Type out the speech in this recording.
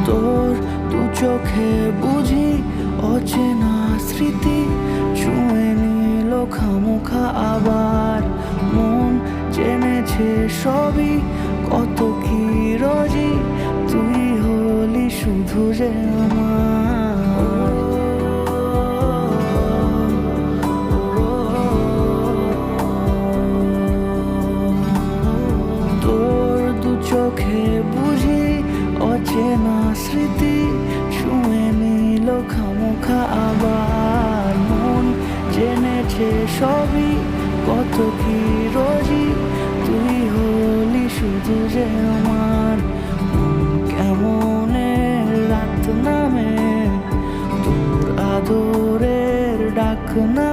তোর দু চোখে বুঝি অচেনা স্মৃতি ছুঁয়ে নিল খামোখা আবার মন জেনেছে সবই কত কি রোজি তুই হলি শুধু যে আমার তোর দু চোখে বুঝি অচেনা স্মৃতি ছুঁয়ে নিল খামোখা আবার মন জেনেছে সবই কত কি রোজি তুই হলি শুধু যে আমার কেমনের রাত নামে তোর আদরের ডাক না